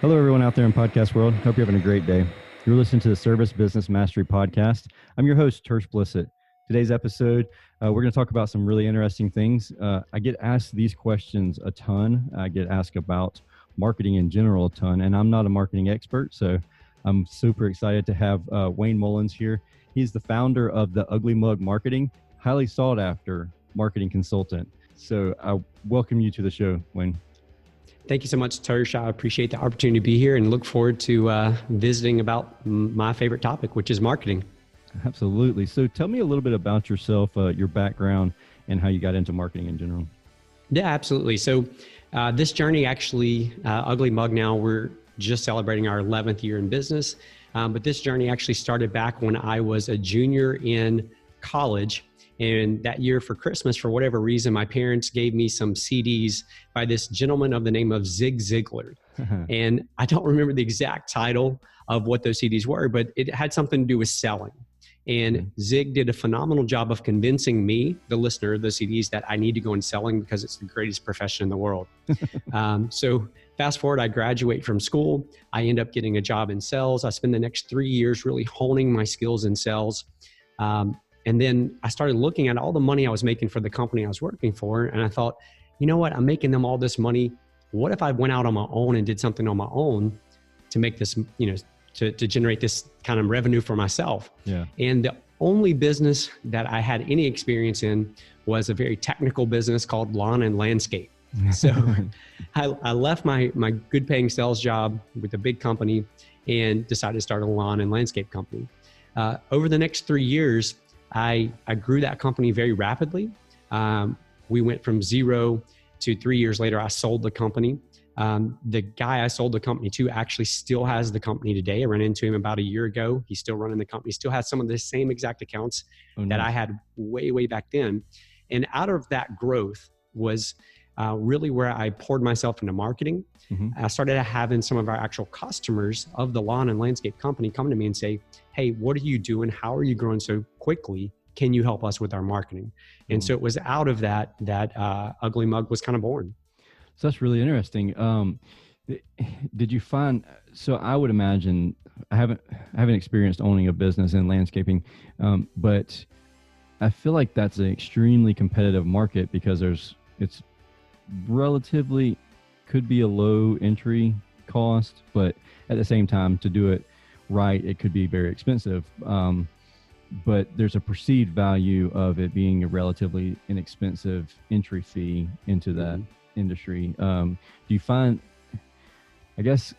Hello, everyone out there in podcast world. Hope you're having a great day. You're listening to the Service Business Mastery Podcast. I'm your host, Tersh. Today's episode, we're going to talk about some really interesting things. I get asked these questions a ton. I get asked about marketing in general a ton, and I'm not a marketing expert, so I'm super excited to have Wayne Mullins here. He's the founder of the Ugly Mug Marketing, highly sought after marketing consultant. So I welcome you to the show, Wayne. Thank you so much, Tersh. I appreciate the opportunity to be here and look forward to visiting about my favorite topic, which is marketing. Absolutely. So tell me a little bit about yourself, your background, and how you got into marketing in general. Yeah, absolutely. So this journey actually, Ugly Mug now, we're just celebrating our 11th year in business. But this journey actually started back when I was a junior in college. And that year for Christmas, for whatever reason, my parents gave me some CDs by this gentleman of the name of Zig Ziglar. And I don't remember the exact title of what those CDs were, but it had something to do with selling. And Zig did a phenomenal job of convincing me, the listener of the CDs, that I need to go in selling because it's the greatest profession in the world. So fast forward, I graduate from school. I end up getting a job in sales. I spend the next 3 years really honing my skills in sales. And then I started looking at all the money I was making for the company I was working for. And I thought, you know what, I'm making them all this money. What if I went out on my own and did something on my own to make this, to generate this kind of revenue for myself? Yeah. And the only business that I had any experience in was a very technical business called lawn and landscape. So I left my good paying sales job with a big company and decided to start a lawn and landscape company. Over the next 3 years, I grew that company very rapidly. We went from 0 to 3 years later, I sold the company. The guy I sold the company to actually still has the company today. I ran into him about a year ago. He's still running the company, still has some of the same exact accounts that I had way back then. And out of that growth was really where I poured myself into marketing. I started having some of our actual customers of the lawn and landscape company come to me and say, hey, what are you doing? How are you growing so quickly? Can you help us with our marketing? And so it was out of that Ugly Mug was kind of born. So that's really interesting. Did you find, so I would imagine, I haven't experienced owning a business in landscaping, but I feel like that's an extremely competitive market because it's relatively, could be a low entry cost, but at the same time, to do it right, it could be very expensive. But there's a perceived value of it being a relatively inexpensive entry fee into that industry. Do you find, I guess,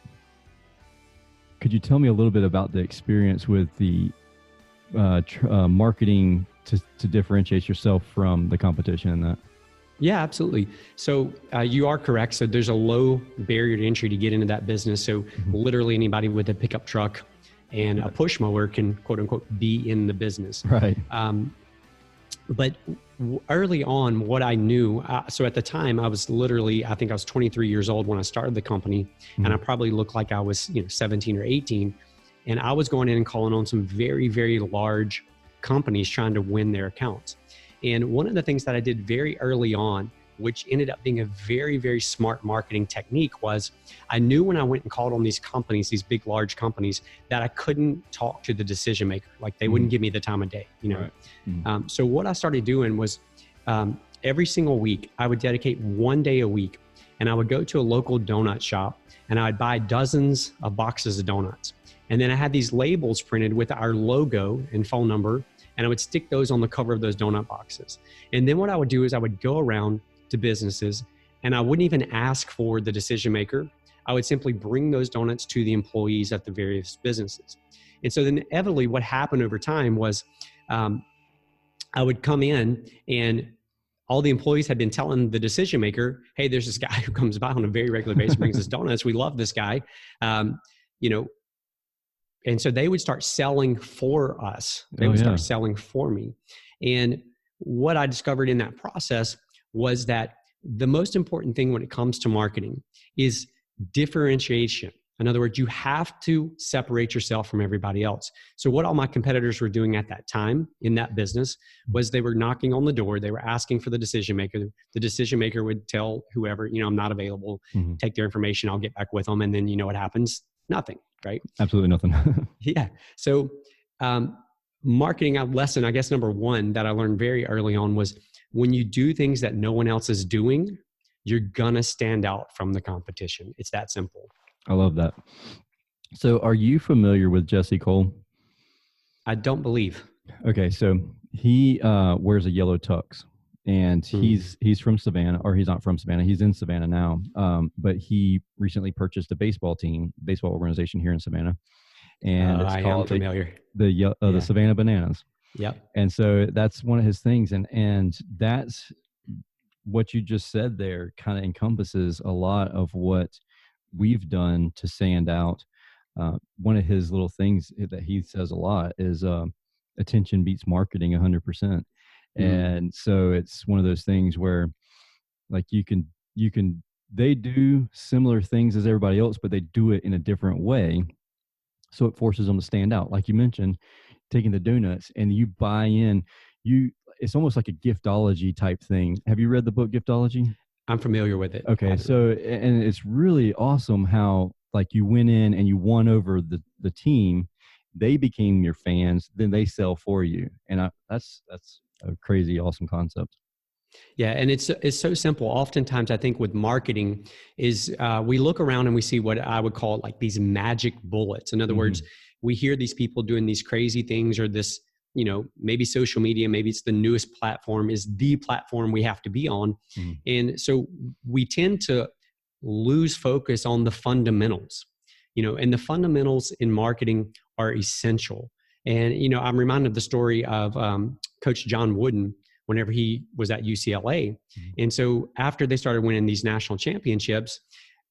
could you tell me a little bit about the experience with the marketing to differentiate yourself from the competition in that? Yeah, absolutely. So you are correct. So there's a low barrier to entry to get into that business. So literally anybody with a pickup truck and a push mower can, quote unquote, be in the business. Right. But early on, what I knew, so at the time I was literally, I think I was 23 years old when I started the company, and I probably looked like I was 17 or 18. And I was going in and calling on some very, very large companies trying to win their accounts. And one of the things that I did very early on, which ended up being a very, very smart marketing technique, was I knew when I went and called on these companies, these big, large companies, that I couldn't talk to the decision maker. Like they wouldn't give me the time of day, Right. So what I started doing was every single week, I would dedicate 1 day a week, and I would go to a local donut shop and I would buy dozens of boxes of donuts. And then I had these labels printed with our logo and phone number, and I would stick those on the cover of those donut boxes. And then what I would do is I would go around to businesses and I wouldn't even ask for the decision maker. I would simply bring those donuts to the employees at the various businesses. And so then inevitably what happened over time was I would come in and all the employees had been telling the decision maker, hey, there's this guy who comes by on a very regular basis, brings us donuts. We love this guy. And so they would start selling for us. They would start selling for me. And what I discovered in that process was that the most important thing when it comes to marketing is differentiation. In other words, you have to separate yourself from everybody else. So what all my competitors were doing at that time in that business was they were knocking on the door. They were asking for the decision maker. The decision maker would tell whoever, I'm not available, take their information. I'll get back with them. And then you know what happens? Nothing, right? Absolutely nothing. Yeah. So marketing lesson, I guess, number one that I learned very early on was when you do things that no one else is doing, you're going to stand out from the competition. It's that simple. I love that. So are you familiar with Jesse Cole? I don't believe. Okay, so he wears a yellow tux, and he's from Savannah, or he's not from Savannah. He's in Savannah now, but he recently purchased a baseball organization here in Savannah, and it's called the Savannah Bananas. Yep. And so that's one of his things, and that's what you just said there. Kind of encompasses a lot of what we've done to stand out. One of his little things that he says a lot is attention beats marketing 100%. And so it's one of those things where like they do similar things as everybody else, but they do it in a different way. So it forces them to stand out. Like you mentioned, taking the donuts, and you buy in, it's almost like a giftology type thing. Have you read the book Giftology? I'm familiar with it. Okay. So, and it's really awesome how like you went in and you won over the team. They became your fans, then they sell for you. And that's a crazy, awesome concept. Yeah. And it's so simple. Oftentimes I think with marketing is we look around and we see what I would call like these magic bullets. In other words, we hear these people doing these crazy things, or this, maybe social media, maybe it's the newest platform, is the platform we have to be on. And so we tend to lose focus on the fundamentals, and the fundamentals in marketing are essential. And, I'm reminded of the story of Coach John Wooden whenever he was at UCLA. And so after they started winning these national championships,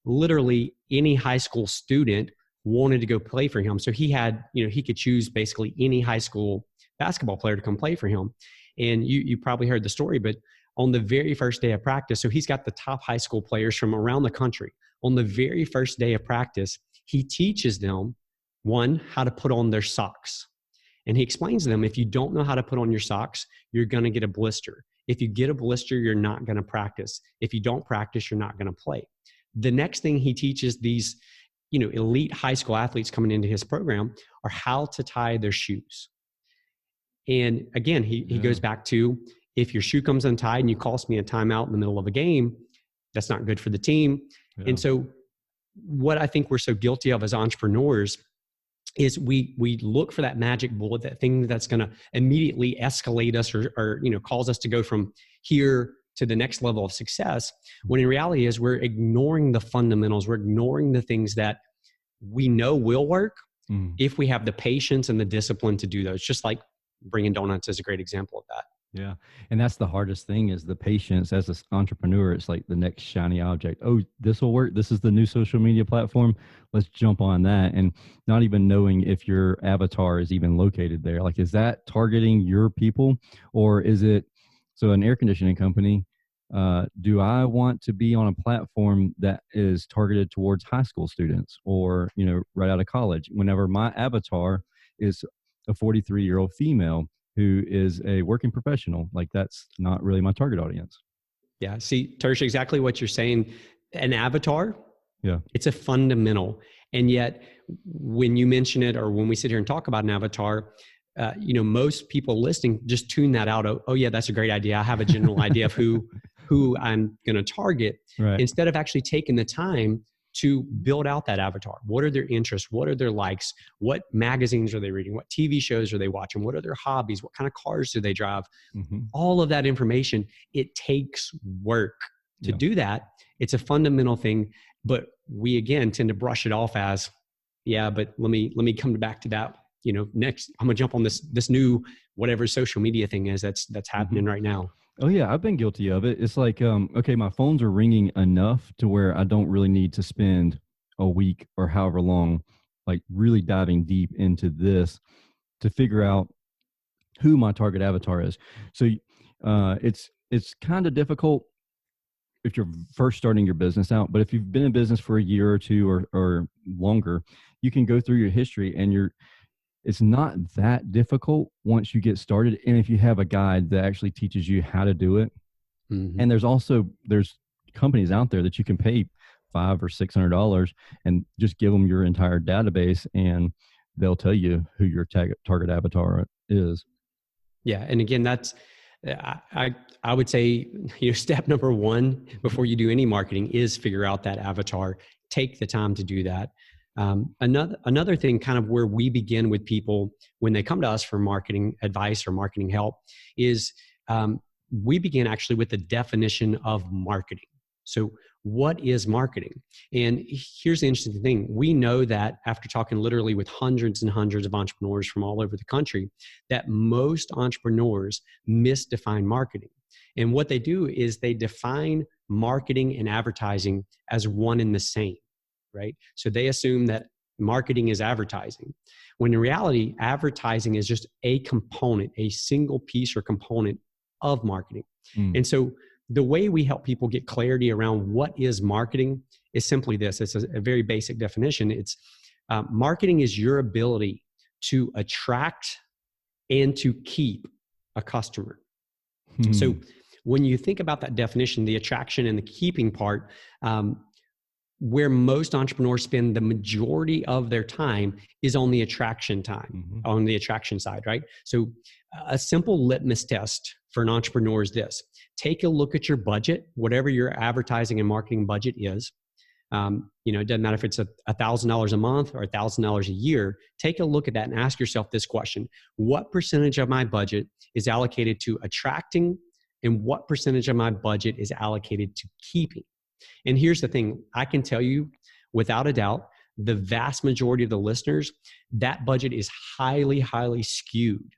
literally any high school student wanted to go play for him. So he had, he could choose basically any high school basketball player to come play for him. And you probably heard the story, but on the very first day of practice, so he's got the top high school players from around the country. On the very first day of practice, he teaches them, one, how to put on their socks. And he explains to them, if you don't know how to put on your socks, you're going to get a blister. If you get a blister, you're not going to practice. If you don't practice, you're not going to play. The next thing he teaches these, elite high school athletes coming into his program are how to tie their shoes. And again, he goes back to, if your shoe comes untied and you cost me a timeout in the middle of a game, that's not good for the team. Yeah. And so what I think we're so guilty of as entrepreneurs is we look for that magic bullet, that thing that's going to immediately escalate us or cause us to go from here to the next level of success, when in reality is we're ignoring the fundamentals. We're ignoring the things that we know will work if we have the patience and the discipline to do those. Just like bringing donuts is a great example of that. Yeah. And that's the hardest thing, is the patience. As an entrepreneur, it's like the next shiny object. Oh, this will work. This is the new social media platform. Let's jump on that. And not even knowing if your avatar is even located there. Like, is that targeting your people, or is it, so an air conditioning company, do I want to be on a platform that is targeted towards high school students or, right out of college, whenever my avatar is a 43-year-old female who is a working professional? Like, that's not really my target audience. Yeah. See, Tersh, exactly what you're saying. An avatar, it's a fundamental. And yet when you mention it, or when we sit here and talk about an avatar, most people listening just tune that out. Oh yeah, that's a great idea. I have a general idea of who I'm going to target, right, instead of actually taking the time to build out that avatar. What are their interests? What are their likes? What magazines are they reading? What TV shows are they watching? What are their hobbies? What kind of cars do they drive? All of that information, it takes work to do that. It's a fundamental thing, but we again tend to brush it off as, but let me come back to that. Next I'm gonna jump on this new whatever social media thing is that's happening right now. Oh yeah, I've been guilty of it. It's like, okay, my phones are ringing enough to where I don't really need to spend a week or however long, like really diving deep into this to figure out who my target avatar is. So it's kind of difficult if you're first starting your business out. But if you've been in business for a year or two or longer, you can go through your history, and it's not that difficult once you get started. And if you have a guide that actually teaches you how to do it, and there's companies out there that you can pay $500 or $600 and just give them your entire database, and they'll tell you who your target avatar is. Yeah, and again, that's I would say, step number one before you do any marketing is figure out that avatar. Take the time to do that. Another thing, kind of where we begin with people when they come to us for marketing advice or marketing help, is we begin actually with the definition of marketing. So what is marketing? And here's the interesting thing. We know that after talking literally with hundreds and hundreds of entrepreneurs from all over the country, that most entrepreneurs misdefine marketing. And what they do is they define marketing and advertising as one and the same, right? So they assume that marketing is advertising, when in reality, advertising is just a component, a single piece or component of marketing. And so the way we help people get clarity around what is marketing is simply this. It's a very basic definition. It's marketing is your ability to attract and to keep a customer. So when you think about that definition, the attraction and the keeping part, where most entrepreneurs spend the majority of their time is on the attraction on the attraction side, right? So a simple litmus test for an entrepreneur is this. Take a look at your budget, whatever your advertising and marketing budget is. It doesn't matter if it's $1,000 a month or $1,000 a year. Take a look at that and ask yourself this question. What percentage of my budget is allocated to attracting, and what percentage of my budget is allocated to keeping? And here's the thing. I can tell you without a doubt, the vast majority of the listeners, that budget is highly, highly skewed.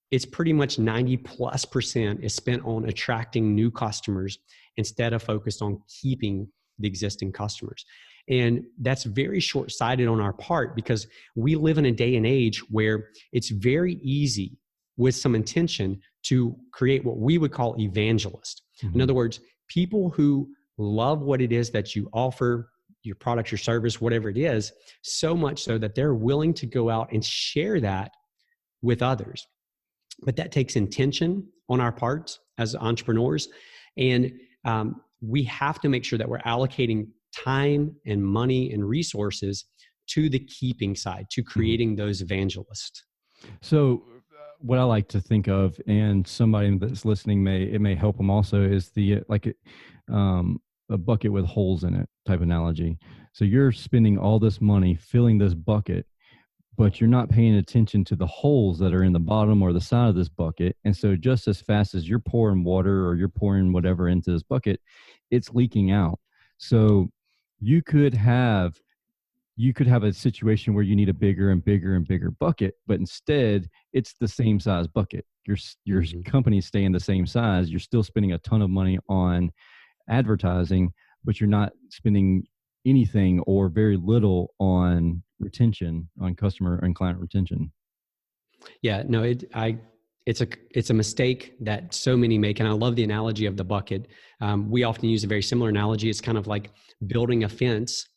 It's pretty much 90+% is spent on attracting new customers instead of focused on keeping the existing customers. And that's very short-sighted on our part, because we live in a day and age where it's very easy with some intention to create what we would call evangelists. In other words, people who love what it is that you offer, your product, your service, whatever it is, so much so that they're willing to go out and share that with others. But that takes intention on our parts as entrepreneurs. And we have to make sure that we're allocating time and money and resources to the keeping side, to creating those evangelists. So what I like to think of, and somebody that's listening it may help them also, is a bucket with holes in it type analogy. So you're spending all this money filling this bucket, but you're not paying attention to the holes that are in the bottom or the side of this bucket. And so just as fast as you're pouring water or you're pouring whatever into this bucket, it's leaking out. So you could have a situation where you need a bigger and bigger and bigger bucket, but instead it's the same size bucket. Your company's staying the same size. You're still spending a ton of money on advertising, but you're not spending anything or very little on retention, on customer and client retention. Yeah, no, it's a mistake that so many make. And I love the analogy of the bucket. We often use a very similar analogy. It's kind of like building a fence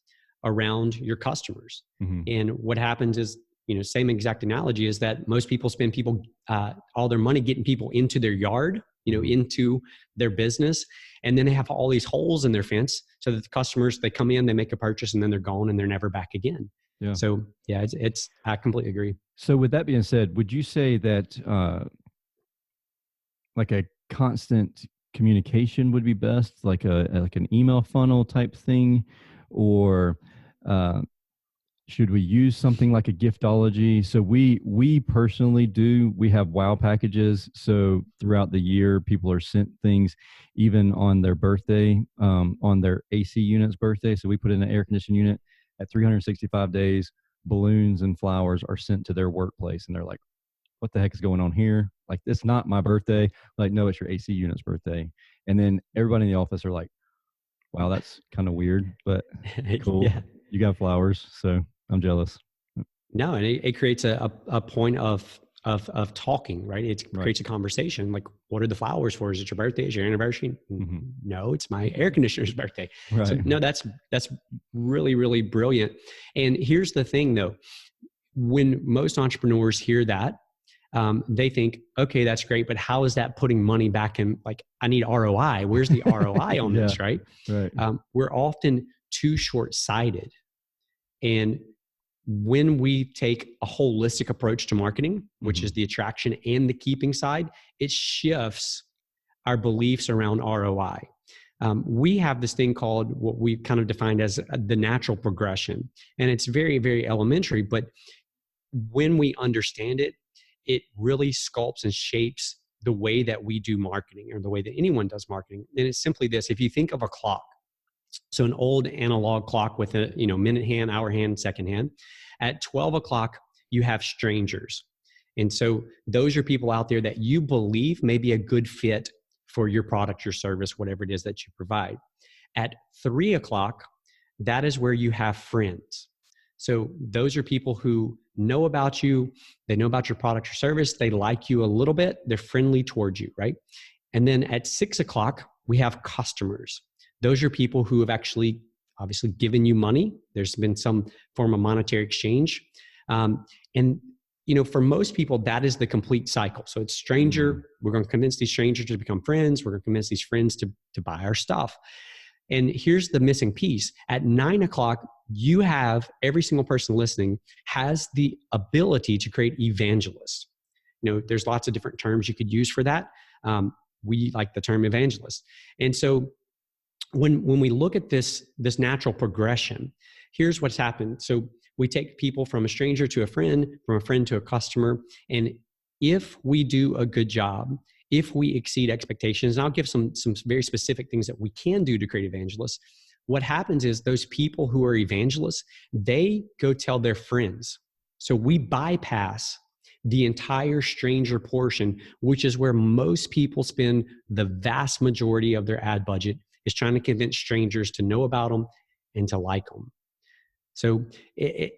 around your customers. And what happens is, same exact analogy, is that most people spend all their money getting people into their yard, into their business. And then they have all these holes in their fence so that the customers, they come in, they make a purchase, and then they're gone and they're never back again. Yeah. So yeah, I completely agree. So with that being said, would you say that like a constant communication would be best, like an email funnel type thing, or should we use something like a giftology? So we personally we have wow packages. So throughout the year, people are sent things even on their birthday, on their AC unit's birthday. So we put in an air conditioning unit at 365 days, balloons and flowers are sent to their workplace. And they're like, what the heck is going on here? Like, it's not my birthday. Like, no, it's your AC unit's birthday. And then everybody in the office are like, wow, that's kind of weird, but cool. Yeah. You got flowers. So I'm jealous. No, and it creates a point of of talking, right? It creates a conversation. Like, what are the flowers for? Is it your birthday? Is your anniversary? Mm-hmm. No, it's my air conditioner's birthday. Right. So no, that's really, really brilliant. And here's the thing though, when most entrepreneurs hear that, they think, okay, that's great, but how is that putting money back in? Like, I need ROI. Where's the ROI on this, right? Right. We're often too short-sighted. And when we take a holistic approach to marketing, which is the attraction and the keeping side, it shifts our beliefs around ROI. We have this thing called what we kind of defined as the natural progression. And it's very, very elementary, but when we understand it, it really sculpts and shapes the way that we do marketing, or the way that anyone does marketing. And it's simply this: if you think of a clock, so an old analog clock with a minute hand, hour hand, second hand, at 12 o'clock, you have strangers. And so those are people out there that you believe may be a good fit for your product, your service, whatever it is that you provide. At 3 o'clock, that is where you have friends. So those are people who know about you, they know about your product or service, they like you a little bit, they're friendly towards you, right? And then at 6 o'clock, we have customers. Those are people who have actually obviously given you money. There's been some form of monetary exchange. And for most people, that is the complete cycle. So it's stranger. We're going to convince these strangers to become friends. We're going to convince these friends to buy our stuff. And here's the missing piece. At 9 o'clock, you have every single person listening has the ability to create evangelists. There's lots of different terms you could use for that. We like the term evangelist. And so when we look at this natural progression, here's what's happened. So we take people from a stranger to a friend, from a friend to a customer. And if we do a good job, if we exceed expectations, and I'll give some very specific things that we can do to create evangelists, what happens is those people who are evangelists, they go tell their friends. So we bypass the entire stranger portion, which is where most people spend the vast majority of their ad budget, is trying to convince strangers to know about them and to like them. So,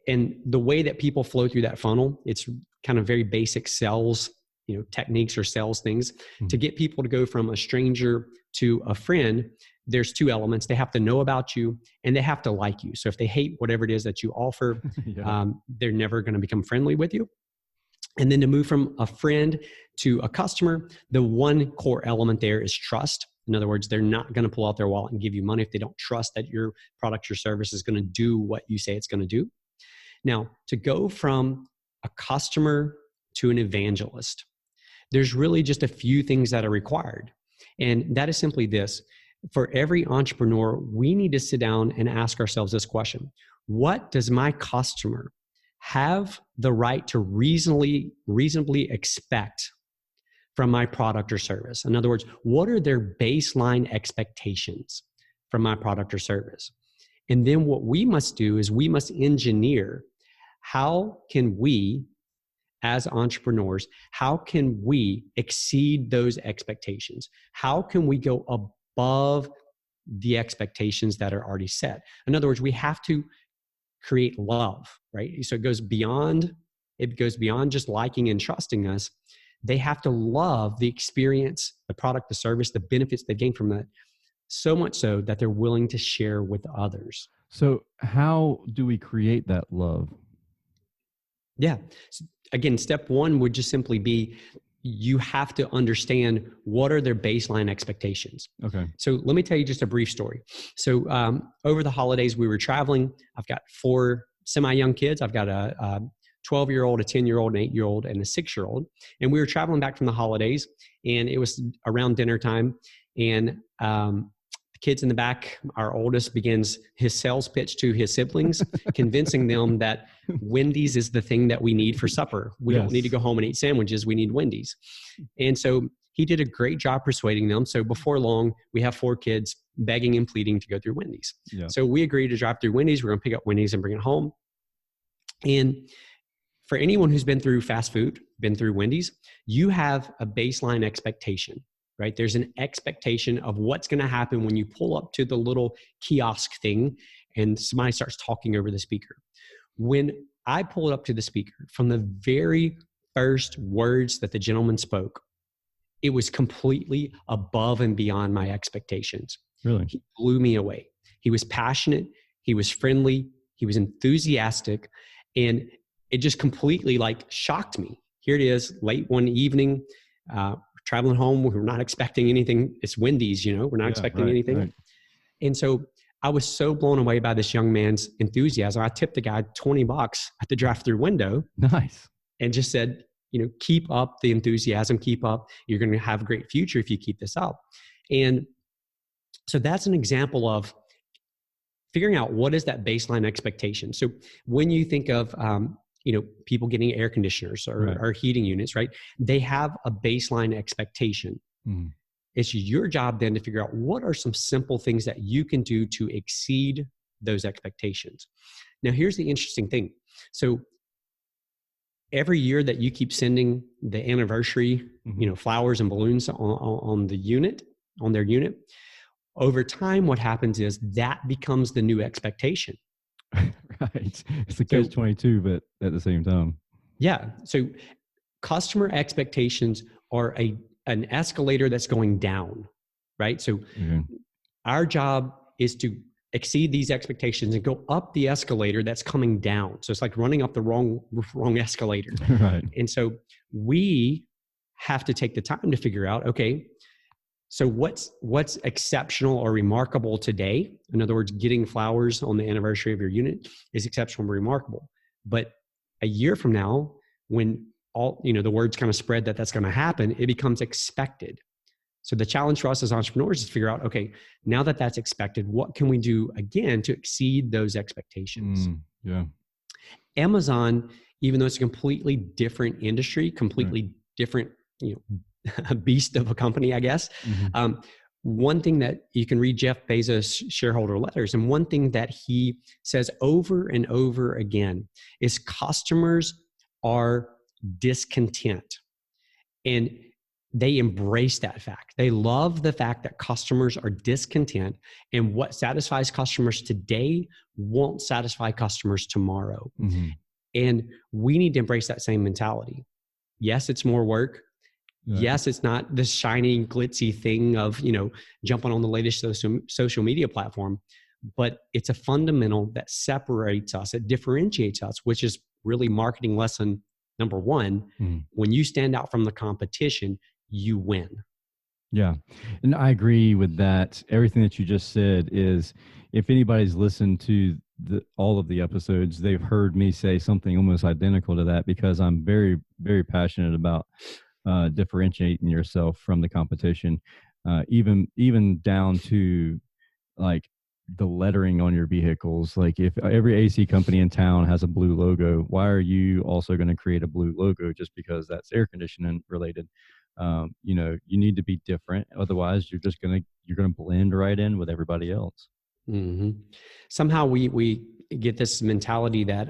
and the way that people flow through that funnel, it's kind of very basic sales, techniques or sales things. To get people to go from a stranger to a friend, there's two elements. They have to know about you and they have to like you. So if they hate whatever it is that you offer, they're never going to become friendly with you. And then to move from a friend to a customer, the one core element there is trust. In other words, they're not going to pull out their wallet and give you money if they don't trust that your product or service is going to do what you say it's going to do. Now, to go from a customer to an evangelist, there's really just a few things that are required. And that is simply this. For every entrepreneur, we need to sit down and ask ourselves this question: what does my customer have the right to reasonably expect from my product or service? In other words, what are their baseline expectations from my product or service? And then what we must do is we must engineer, how can we, as entrepreneurs, how can we exceed those expectations? How can we go above the expectations that are already set? In other words, we have to create love, right? So it goes beyond just liking and trusting us. They have to love the experience, the product, the service, the benefits they gain from that, so much so that they're willing to share with others. So how do we create that love? Yeah. So again, step one would just simply be, you have to understand what are their baseline expectations. Okay. So let me tell you just a brief story. So over the holidays, we were traveling. I've got 4 semi-young kids. I've got a 12-year-old, a 10-year-old, an 8-year-old, and a 6-year-old. And we were traveling back from the holidays, and it was around dinner time. And the kids in the back, our oldest begins his sales pitch to his siblings, convincing them that Wendy's is the thing that we need for supper. We don't need to go home and eat sandwiches. We need Wendy's. And so he did a great job persuading them. So before long, we have 4 kids begging and pleading to go through Wendy's. Yeah. So we agreed to drive through Wendy's. We're going to pick up Wendy's and bring it home. And for anyone who's been through fast food, been through Wendy's, you have a baseline expectation, right? There's an expectation of what's going to happen when you pull up to the little kiosk thing and somebody starts talking over the speaker. When I pulled up to the speaker, from the very first words that the gentleman spoke, it was completely above and beyond my expectations. Really? He blew me away. He was passionate. He was friendly. He was enthusiastic. And it just completely like shocked me. Here it is, late one evening, traveling home. We're not expecting anything. It's Wendy's, we're not expecting anything. Right. And so I was so blown away by this young man's enthusiasm. I tipped the guy $20 at the drive-through window. Nice. And just said, keep up the enthusiasm, keep up. You're going to have a great future if you keep this up. And so that's an example of figuring out what is that baseline expectation. So when you think of, people getting air conditioners or heating units, right? They have a baseline expectation. Mm. It's your job then to figure out what are some simple things that you can do to exceed those expectations. Now, here's the interesting thing. So every year that you keep sending the anniversary, flowers and balloons on their unit, over time, what happens is that becomes the new expectation. Right. It's the catch-22, but at the same time. Yeah. So customer expectations are an escalator that's going down, right? So our job is to exceed these expectations and go up the escalator that's coming down. So it's like running up the wrong escalator. Right. And so we have to take the time to figure out, okay, so what's exceptional or remarkable today? In other words, getting flowers on the anniversary of your unit is exceptional and remarkable. But a year from now, when all, the words kind of spread that that's going to happen, it becomes expected. So the challenge for us as entrepreneurs is to figure out, okay, now that that's expected, what can we do again to exceed those expectations? Yeah. Amazon, even though it's a completely different industry, completely different, a beast of a company, I guess. Mm-hmm. One thing that you can read Jeff Bezos' shareholder letters, and one thing that he says over and over again is customers are discontent. And they embrace that fact. They love the fact that customers are discontent, and what satisfies customers today won't satisfy customers tomorrow. Mm-hmm. And we need to embrace that same mentality. Yes, it's more work. Yes, it's not this shiny, glitzy thing of, jumping on the latest social media platform, but it's a fundamental that separates us, it differentiates us, which is really marketing lesson number one. Mm. When you stand out from the competition, you win. Yeah. And I agree with that. Everything that you just said is, if anybody's listened to all of the episodes, they've heard me say something almost identical to that, because I'm very, very passionate about differentiating yourself from the competition, even down to like the lettering on your vehicles. Like if every AC company in town has a blue logo, why are you also going to create a blue logo just because that's air conditioning related? You need to be different. Otherwise, you're going to blend right in with everybody else. Mm-hmm. Somehow we get this mentality that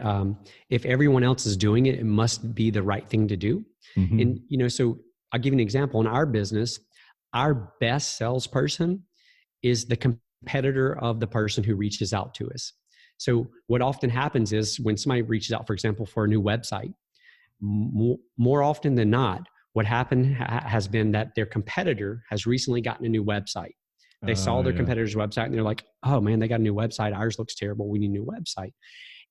if everyone else is doing it, it must be the right thing to do. Mm-hmm. And, so I'll give you an example. In our business, our best salesperson is the competitor of the person who reaches out to us. So what often happens is when somebody reaches out, for example, for a new website, more often than not, what happened has been that their competitor has recently gotten a new website. They saw their competitor's website and they're like, oh man, they got a new website. Ours looks terrible. We need a new website.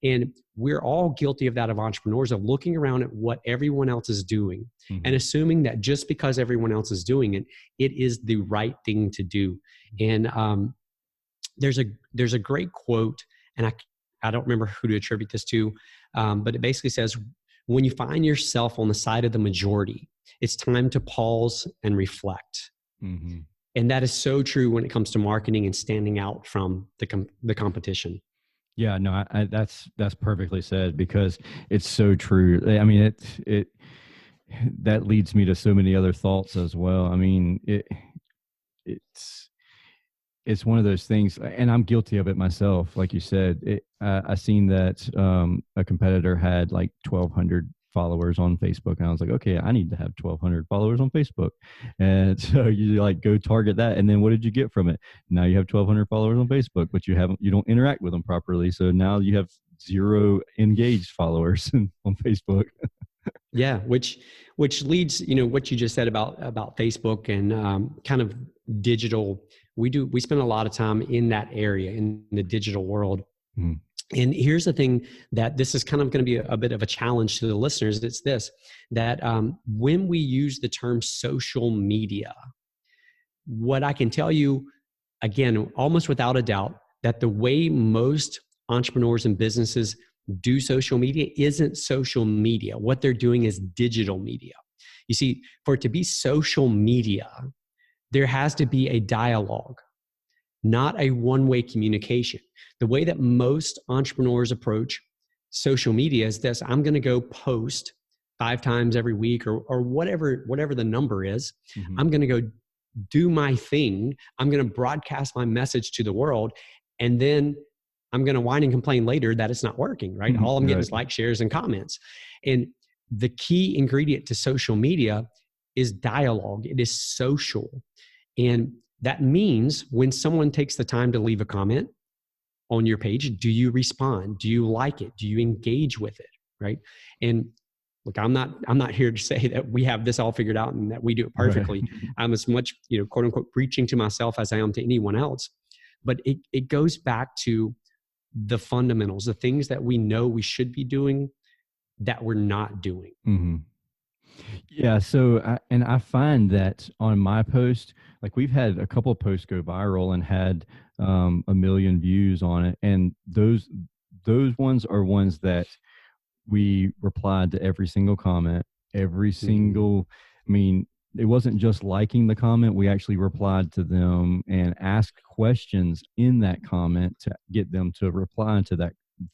And we're all guilty of that, of entrepreneurs, of looking around at what everyone else is doing, mm-hmm. and assuming that just because everyone else is doing it, it is the right thing to do. And there's a great quote, and I don't remember who to attribute this to, but it basically says, when you find yourself on the side of the majority, it's time to pause and reflect. Mm-hmm. And that is so true when it comes to marketing and standing out from the competition. Yeah, no, that's perfectly said, because it's so true. I mean, it that leads me to so many other thoughts as well. I mean, it's one of those things, and I'm guilty of it myself. Like you said, I seen that a competitor had like 1,200 followers on Facebook, and I was like, okay, I need to have 1,200 followers on Facebook. And so you like go target that, and then what did you get from it? Now you have 1,200 followers on Facebook, but you don't interact with them properly. So now you have 0 engaged followers on Facebook. Yeah, which leads, what you just said about Facebook and kind of digital. We spend a lot of time in that area in the digital world. Mm. And here's the thing, that this is kind of going to be a bit of a challenge to the listeners. It's this, that when we use the term social media, what I can tell you, again, almost without a doubt, that the way most entrepreneurs and businesses do social media isn't social media. What they're doing is digital media. You see, for it to be social media, there has to be a dialogue, not a one-way communication. The way that most entrepreneurs approach social media is this: I'm going to go post 5 times every week, or whatever the number is. Mm-hmm. I'm going to go do my thing. I'm going to broadcast my message to the world, and then I'm going to whine and complain later that it's not working, right? Mm-hmm. All I'm getting is likes, shares, and comments. And the key ingredient to social media is dialogue. It is social. And that means when someone takes the time to leave a comment on your page, do you respond? Do you like it? Do you engage with it? Right? And look, I'm not here to say that we have this all figured out and that we do it perfectly. Right. I'm as much, quote unquote, preaching to myself as I am to anyone else. But it goes back to the fundamentals, the things that we know we should be doing that we're not doing. Mm-hmm. Yeah. So, I find that on my post, like we've had a couple of posts go viral and had 1 million views on it. And those ones are ones that we replied to every single comment, every single, I mean, it wasn't just liking the comment. We actually replied to them and asked questions in that comment to get them to reply to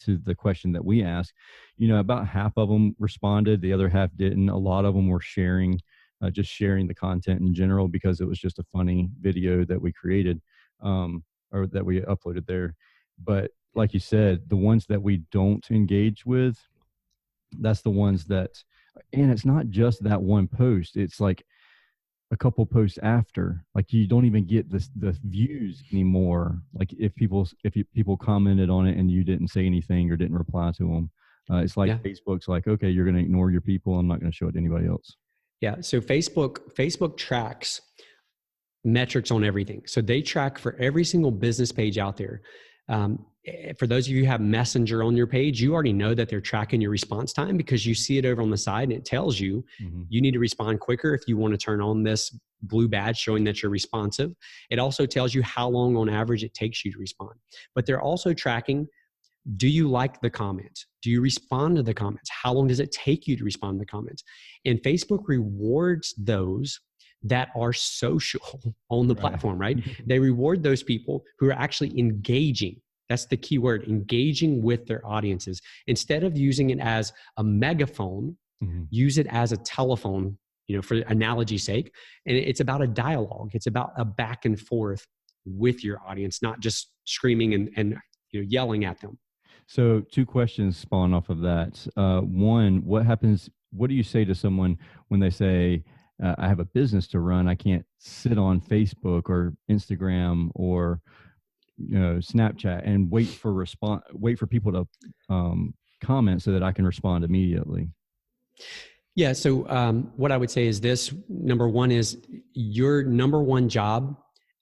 the question that we asked. About half of them responded. The other half didn't. A lot of them were sharing the content in general because it was just a funny video that we created, or that we uploaded there. But like you said, the ones that we don't engage with, that's the ones that, and it's not just that one post. It's like a couple posts after, like you don't even get the views anymore. Like if people commented on it and you didn't say anything or didn't reply to them, it's like, yeah. Facebook's like, okay, you're going to ignore your people. I'm not going to show it to anybody else. Yeah. So Facebook tracks metrics on everything. So they track for every single business page out there. For those of you who have Messenger on your page, you already know that they're tracking your response time because you see it over on the side and it tells you you need to respond quicker if you want to turn on this blue badge showing that you're responsive. It also tells you how long on average it takes you to respond. But they're also tracking, do you like the comments? Do you respond to the comments? How long does it take you to respond to the comments? And Facebook rewards those that are social on the platform, right? They reward those people who are actually engaging. That's the key word, engaging with their audiences. Instead of using it as a megaphone, use it as a telephone, for analogy's sake. And it's about a dialogue. It's about a back and forth with your audience, not just screaming and yelling at them. So 2 questions spawn off of that. One, what do you say to someone when they say, I have a business to run, I can't sit on Facebook or Instagram or Snapchat and wait for people to comment so that I can respond immediately? Yeah. So what I would say is this: number one is your number one job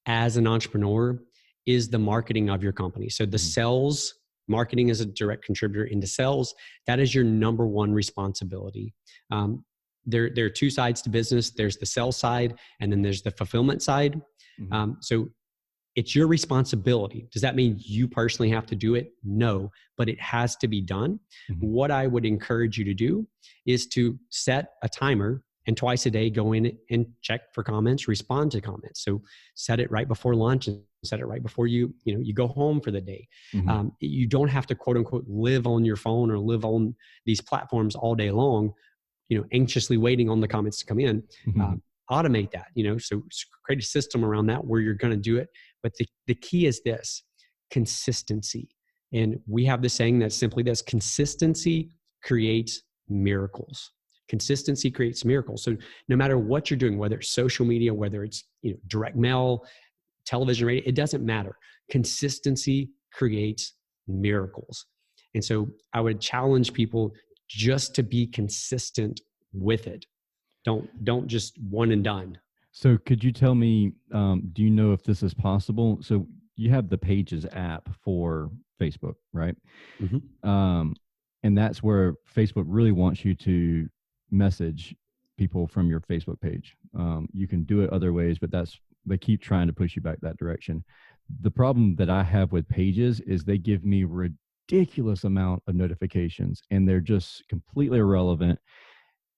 as an entrepreneur is the marketing of your company. So the sales, marketing is a direct contributor into sales. That is your number one responsibility. There are 2 sides to business. There's the sales side, and then there's the fulfillment side. So it's your responsibility. Does that mean you personally have to do it? No, but it has to be done. What I would encourage you to do is to set a timer and twice a day go in and check for comments, respond to comments. So set it right before lunch and set it right before you go home for the day. You don't have to, quote unquote, live on your phone or live on these platforms all day long, anxiously waiting on the comments to come in. Automate that, so create a system around that where you're going to do it. But the key is this: consistency. And we have this saying that's simply this: consistency creates miracles. Consistency creates miracles. So no matter what you're doing, whether it's social media, whether it's direct mail, television, radio, it doesn't matter. Consistency creates miracles. And so I would challenge people just to be consistent with it. Don't just one and done. So could you tell me, do you know if this is possible? So you have the Pages app for Facebook, right? Mm-hmm. Um, and that's where Facebook really wants you to message people from your Facebook page. You can do it other ways, but they keep trying to push you back that direction. The problem that I have with Pages is they give me ridiculous amount of notifications, and they're just completely irrelevant.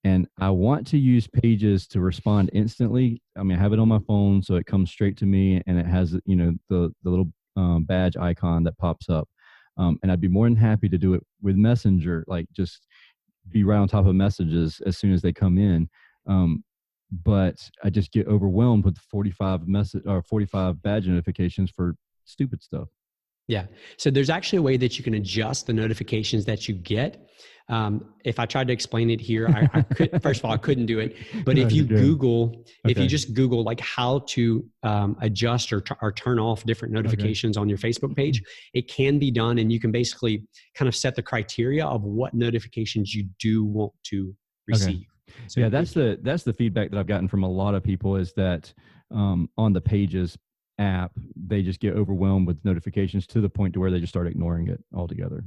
And I want to use Pages to respond instantly. I mean, I have it on my phone, so it comes straight to me, and it has, the little badge icon that pops up. And I'd be more than happy to do it with Messenger, like just be right on top of messages as soon as they come in. But I just get overwhelmed with 45 badge notifications for stupid stuff. Yeah. So there's actually a way that you can adjust the notifications that you get. If I tried to explain it here, I could, first of all, I couldn't do it. But No, if you you're good. Google, if you Okay. just Google like how to adjust or turn off different notifications on your Facebook page, it can be done. And you can basically kind of set the criteria of what notifications you do want to receive. Okay. So Yeah, that's the feedback that I've gotten from a lot of people is that on the Pages app, they just get overwhelmed with notifications to the point to where they just start ignoring it altogether.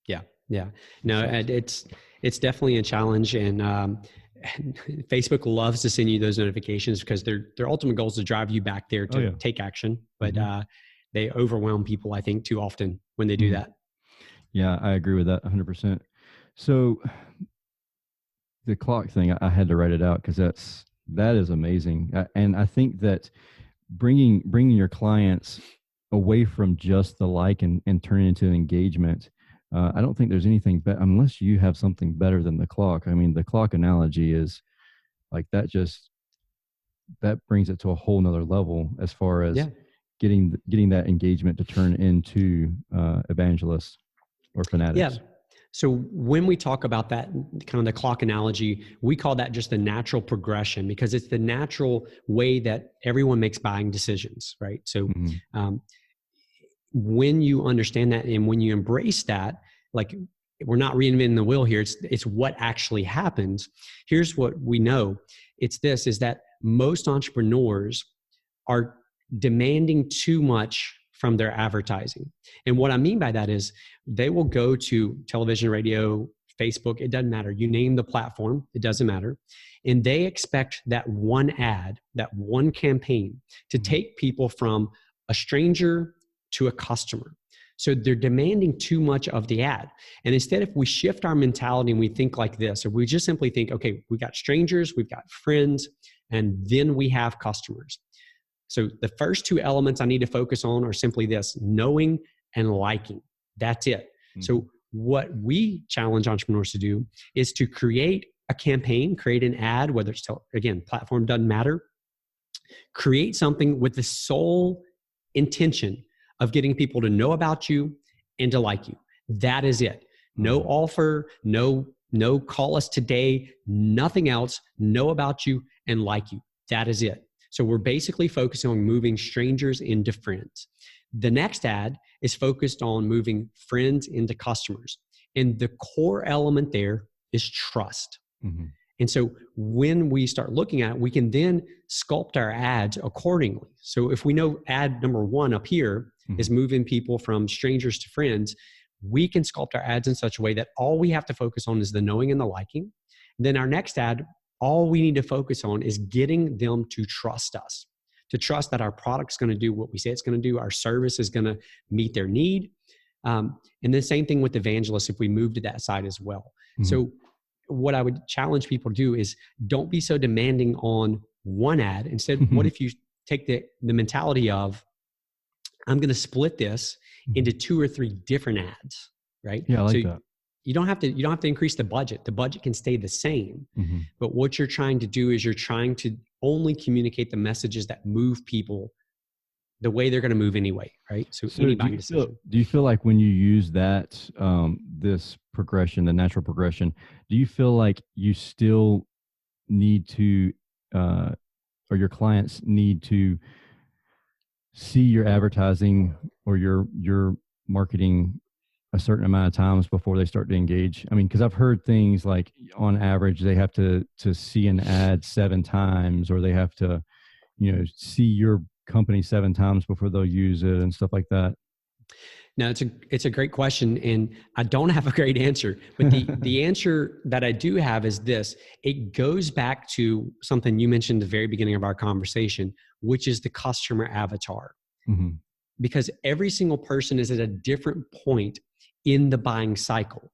Yeah. Yeah. No, and it's definitely a challenge. And Facebook loves to send you those notifications because their ultimate goal is to drive you back there to take action. But they overwhelm people, I think, too often when they do that. Yeah, I agree with that 100%. So the clock thing, I had to write it out because that is amazing. And I think that bringing your clients away from just the like and turning into an engagement. I don't think there's anything better unless you have something better than the clock. I mean, the clock analogy is like that brings it to a whole nother level as far as getting that engagement to turn into evangelists or fanatics. Yeah. So when we talk about that kind of the clock analogy, we call that just the natural progression because it's the natural way that everyone makes buying decisions, right? So when you understand that and when you embrace that, like we're not reinventing the wheel here, it's what actually happens. Here's what we know. Is that most entrepreneurs are demanding too much from their advertising. And what I mean by that is they will go to television, radio, Facebook, it doesn't matter. You name the platform, it doesn't matter. And they expect that one ad, that one campaign to take people from a stranger to a customer. So they're demanding too much of the ad. And instead, if we shift our mentality and we think like this, if we just simply think, okay, we've got strangers, we've got friends, and then we have customers. So the first two elements I need to focus on are simply this: knowing and liking. That's it. So what we challenge entrepreneurs to do is to create a campaign, create an ad, whether it's, again, platform doesn't matter. Create something with the sole intention of getting people to know about you and to like you. That is it. No offer, no call us today, nothing else. Know about you and like you. That is it. So we're basically focusing on moving strangers into friends. The next ad is focused on moving friends into customers. And the core element there is trust. And so when we start looking at it, we can then sculpt our ads accordingly. So if we know ad number one up here is moving people from strangers to friends, we can sculpt our ads in such a way that all we have to focus on is the knowing and the liking. Then our next ad, all we need to focus on is getting them to trust us, to trust that our product's going to do what we say it's going to do, our service is going to meet their need. And the same thing with evangelists if we move to that side as well. So what I would challenge people to do is don't be so demanding on one ad. Instead, what if you take the mentality of, I'm going to split this into 2 or 3 different ads, right? Yeah, I like that. You don't have to increase the budget. The budget can stay the same. But what you're trying to do is you're trying to only communicate the messages that move people the way they're going to move anyway, right? So any buying decision. Do you feel like when you use that, this progression, the natural progression, do you feel like you still need to, or your clients need to see your advertising or your marketing a certain amount of times before they start to engage? I mean, because I've heard things like on average they have to see an ad 7 times, or they have to, see your company 7 times before they'll use it and stuff like that. Now, it's a great question, and I don't have a great answer. But the answer that I do have is this: it goes back to something you mentioned at the very beginning of our conversation, which is the customer avatar. Mm-hmm. Because every single person is at a different point in the buying cycle,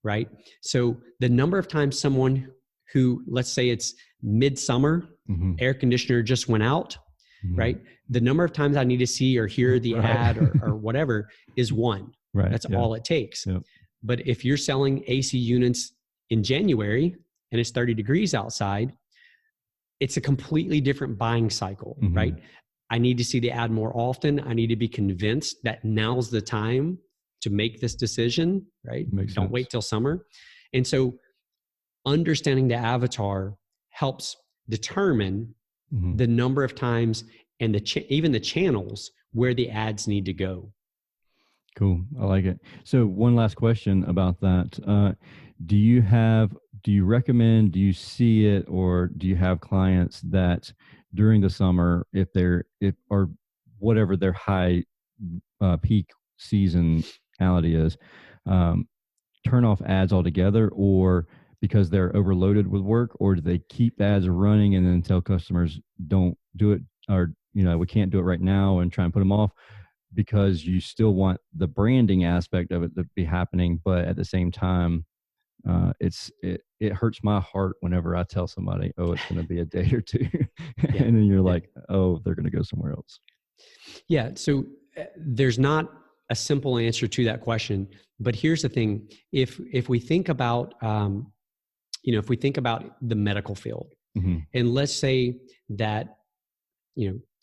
right? So the number of times someone who, let's say it's midsummer, Mm-hmm. air conditioner just went out, Mm-hmm. right? The number of times I need to see or hear the Right. ad or whatever is one. Right. That's Yeah. all it takes. Yep. But if you're selling AC units in January and it's 30 degrees outside, it's a completely different buying cycle, Mm-hmm. right? I need to see the ad more often. I need to be convinced that now's the time to make this decision, right? Makes Don't sense. wait till summer. And so understanding the avatar helps determine Mm-hmm. the number of times and even the channels where the ads need to go. Cool. I like it. So one last question about that. Do you recommend, do you see it, or do you have clients that during the summer, if or whatever their high peak seasonality is, turn off ads altogether, or because they're overloaded with work, or do they keep ads running and then tell customers don't do it, or, we can't do it right now, and try and put them off? Because you still want the branding aspect of it to be happening, but at the same time, it hurts my heart whenever I tell somebody, oh, it's going to be a day or two, Yeah. and then you're like, oh, they're going to go somewhere else. Yeah. So there's not a simple answer to that question, but here's the thing: if we think about if we think about the medical field, Mm-hmm. and let's say that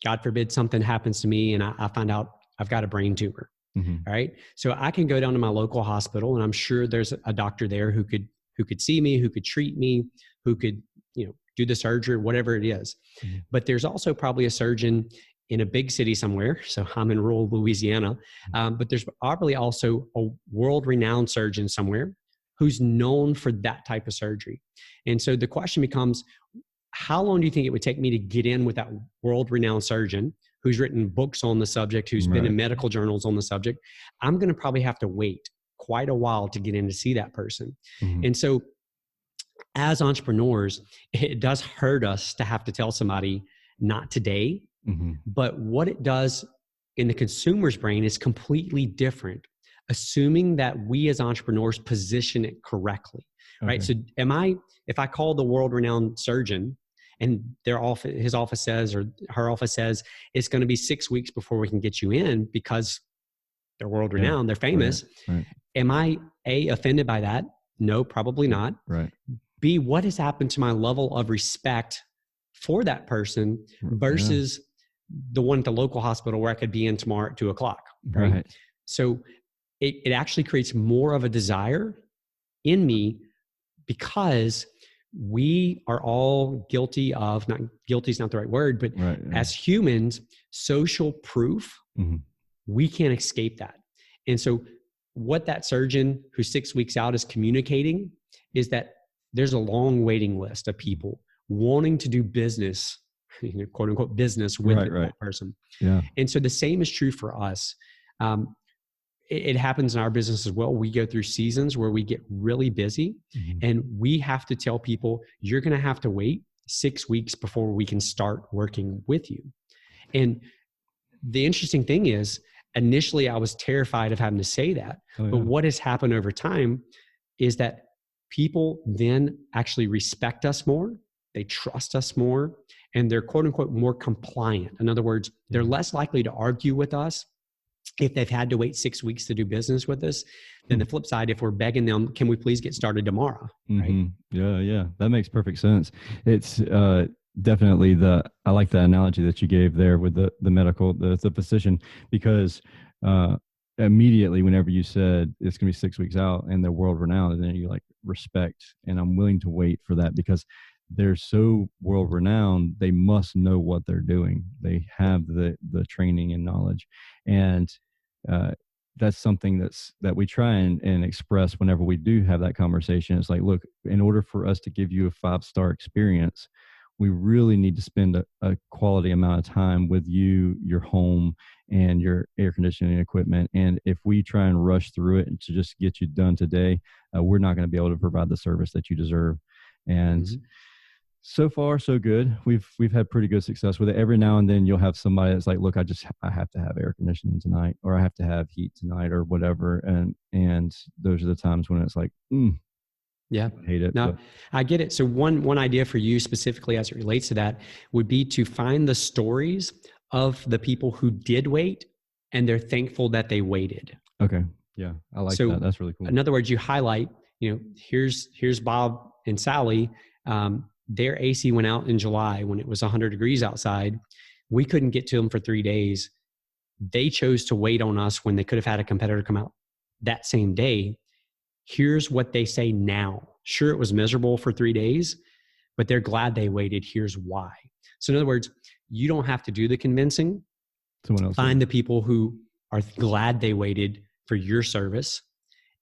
God forbid something happens to me and I find out I've got a brain tumor. Mm-hmm. All right. So I can go down to my local hospital, and I'm sure there's a doctor there who could see me, who could treat me, who could, do the surgery, whatever it is. Mm-hmm. But there's also probably a surgeon in a big city somewhere. So I'm in rural Louisiana. But there's probably also a world-renowned surgeon somewhere who's known for that type of surgery. And so the question becomes, how long do you think it would take me to get in with that world-renowned surgeon who's written books on the subject, who's been in medical journals on the subject? I'm going to probably have to wait quite a while to get in to see that person. Mm-hmm. And so as entrepreneurs, it does hurt us to have to tell somebody not today, Mm-hmm. but what it does in the consumer's brain is completely different, assuming that we as entrepreneurs position it correctly. Okay. Right. So if I call the world-renowned surgeon and his office says, or her office says, it's going to be 6 weeks before we can get you in because they're world-renowned, they're famous. Right. Am I offended by that? No, probably not. Right. B, what has happened to my level of respect for that person versus the one at the local hospital where I could be in tomorrow at 2:00. Right. So it actually creates more of a desire in me, because we are all guilty of, not guilty is not the right word, but as humans, social proof, mm-hmm. we can't escape that. And so what that surgeon who's 6 weeks out is communicating is that there's a long waiting list of people wanting to do business, quote unquote, business with that person. Yeah. And so the same is true for us. It happens in our business as well. We go through seasons where we get really busy, mm-hmm. and we have to tell people, you're going to have to wait 6 weeks before we can start working with you. And the interesting thing is, initially I was terrified of having to say that, but what has happened over time is that people then actually respect us more, they trust us more, and they're quote unquote more compliant. In other words, they're less likely to argue with us if they've had to wait 6 weeks to do business with us. Then the flip side, if we're begging them, can we please get started tomorrow? Mm-hmm. Right? Yeah. That makes perfect sense. It's definitely I like the analogy that you gave there with the medical, the physician, because immediately whenever you said it's going to be 6 weeks out and they're world renowned, and then you like respect, and I'm willing to wait for that because they're so world renowned, they must know what they're doing. They have the training and knowledge. And that's something that we try and express whenever we do have that conversation. It's like, look, in order for us to give you a 5-star experience, we really need to spend a quality amount of time with you, your home, and your air conditioning equipment. And if we try and rush through it and to just get you done today, we're not going to be able to provide the service that you deserve. And so far, so good. We've had pretty good success with it. Every now and then you'll have somebody that's like, look, I have to have air conditioning tonight, or I have to have heat tonight, or whatever. And those are the times when it's like, yeah, I hate it. No, I get it. So one idea for you specifically as it relates to that would be to find the stories of the people who did wait and they're thankful that they waited. Okay. Yeah. I like that. That's really cool. In other words, you highlight, here's Bob and Sally. Their AC went out in July when it was 100 degrees outside. We couldn't get to them for 3 days. They chose to wait on us when they could have had a competitor come out that same day. Here's what they say now. Sure, it was miserable for 3 days, but they're glad they waited. Here's why. So in other words, you don't have to do the convincing. Someone else. Find the people who are glad they waited for your service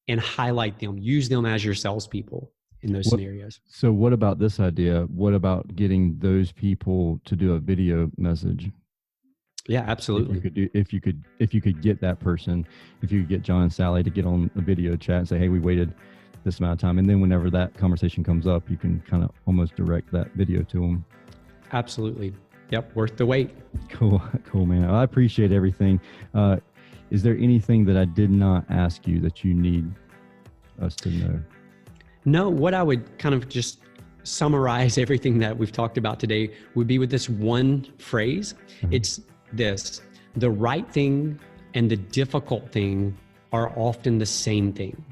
and highlight them. Use them as your salespeople in those scenarios. So what about this idea? What about getting those people to do a video message? Yeah, absolutely. If you could get that person, if you could get John and Sally to get on a video chat and say, hey, we waited this amount of time. And then whenever that conversation comes up, you can kind of almost direct that video to them. Absolutely. Yep. Worth the wait. Cool, man. I appreciate everything. Is there anything that I did not ask you that you need us to know? No, what I would kind of just summarize everything that we've talked about today would be with this one phrase. It's this: the right thing and the difficult thing are often the same thing.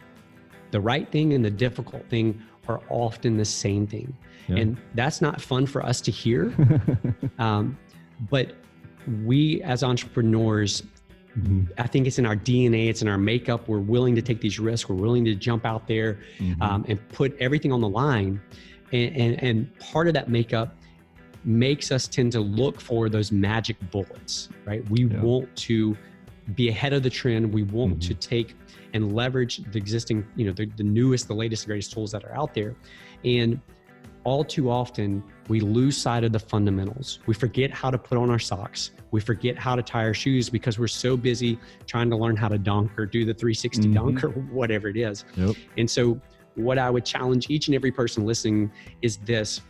The right thing and the difficult thing are often the same thing. Yeah. And that's not fun for us to hear. But we as entrepreneurs, I think it's in our DNA, it's in our makeup. We're willing to take these risks. We're willing to jump out there and put everything on the line. And part of that makeup makes us tend to look for those magic bullets, right? We want to be ahead of the trend. We want to take and leverage the existing, the newest, the latest, greatest tools that are out there. And all too often, we lose sight of the fundamentals. We forget how to put on our socks. We forget how to tie our shoes because we're so busy trying to learn how to dunk or do the 360 dunk or whatever it is. And so what I would challenge each and every person listening is this: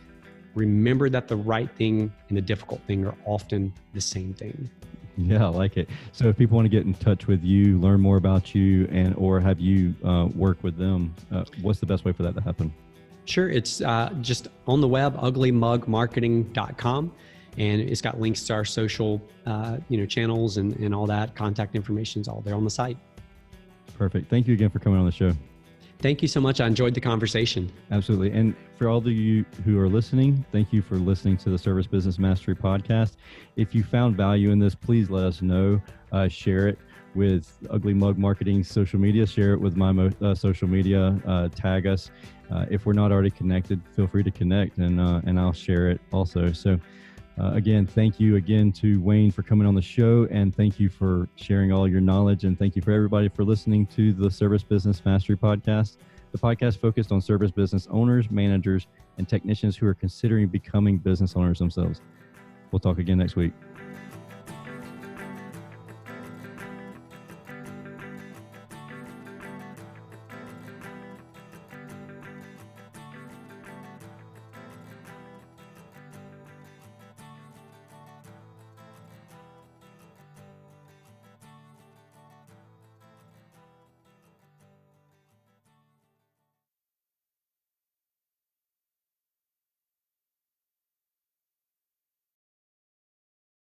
remember that the right thing and the difficult thing are often the same thing. Yeah, I like it. So if people want to get in touch with you, learn more about you, and or have you work with them, what's the best way for that to happen? Sure. It's just on the web, uglymugmarketing.com. And it's got links to our social, channels and all that. Contact information is all there on the site. Perfect. Thank you again for coming on the show. Thank you so much. I enjoyed the conversation. Absolutely. And for all of you who are listening, thank you for listening to the Service Business Mastery Podcast. If you found value in this, please let us know. Share it with Ugly Mug Marketing's social media. Share it with my social media. Tag us. If we're not already connected, feel free to connect, and I'll share it also. So again, thank you again to Wayne for coming on the show, and thank you for sharing all your knowledge, and thank you for everybody for listening to the Service Business Mastery Podcast. The podcast focused on service business owners, managers, and technicians who are considering becoming business owners themselves. We'll talk again next week.